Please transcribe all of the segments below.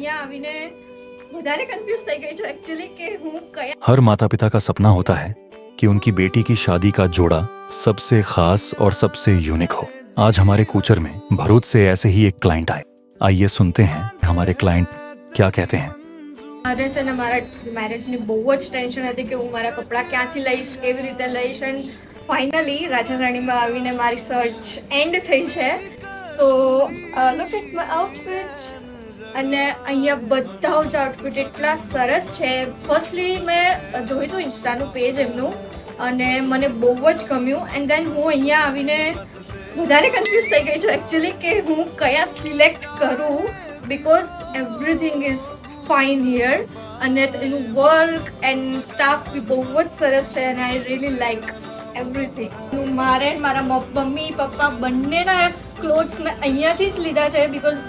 અહીંયા આવીને વધારે કન્ફ્યુઝ થઈ ગઈ છું एक्चुअली કે હું કયા हर माता पिता का सपना होता है कि उनकी बेटी की शादी का जोड़ा सबसे खास और सबसे यूनिक हो। आज हमारे कूचर में भरूच से ऐसे ही एक क्लाइंट आए। आइए सुनते हैं हमारे क्लाइंट क्या कहते हैं। મારે છે ને મારા મેરેજની બહુ જ ટેન્શન હતી કે હું મારા કપડાં ક્યાંથી લઈશ, કેવી રીતે લઈશ, એન્ડ ફાઇનલી રાજા રાણીમાં આવીને મારી સર્ચ એન્ડ થઈ છે. તો લુક એટ માય આઉટફિટ. અને અહીંયા બધા જ આઉટફિટ એટલા સરસ છે. ફર્સ્ટલી મેં જોયું હતું ઇન્સ્ટાનું પેજ એમનું અને મને બહુ જ ગમ્યું. એન્ડ દેન હું અહીંયા આવીને વધારે કન્ફ્યુઝ થઈ ગઈ છું એકચ્યુઅલી કે હું કયા સિલેક્ટ કરું, because everything is fine here. અને એનું વર્ક એન્ડ સ્ટાફ બી બહુ જ સરસ છે અને આઈ રિયલી લાઈક એવરીથિંગ. મારે મારા મમ્મી પપ્પા બંનેના ક્લોથ્સ મેં અહીંયાથી જ લીધા છે, બિકોઝ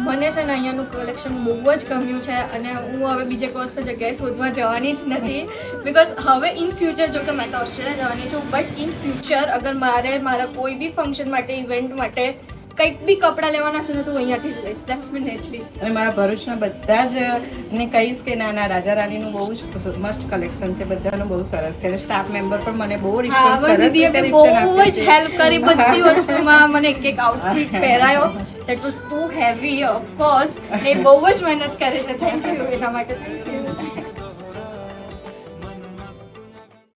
મને છે ને અહીંયાનું કલેક્શન બહુ જ ગમ્યું છે અને હું હવે બીજે કોઈ જગ્યાએ શોધવા જવાની જ નથી. બિકોઝ હવે ઇન ફ્યુચર, જો કે મેં તો ઓસ્ટ્રેલિયા જવાની છું, બટ ઇન ફ્યુચર અગર મારે મારા કોઈ બી ફંક્શન માટે, ઇવેન્ટ માટે કંઈક બી કપડાં લેવાના છે ને તો હું અહીંયાથી જ લઈશ ડેફિનેટલી. અને મારા ભરૂચના બધા જ ને કહીશ કે ના રાજા રાણીનું બહુ જ મસ્ત કલેક્શન છે, બધાનું બહુ સરસ છે અને સ્ટાફ મેમ્બર પણ મને બહુ રિસ્પોન્સ સરસ દીદીએ રીતે બહુ reception આપ્યું જ છે. હેલ્પ કરી બધી વસ્તુમાં. મને એક આઉટફિટ પહેરાયો, it was too heavy of course. એ બહુ જ મહેનત કરે છે. થેન્ક યુ એના માટે. Thank you.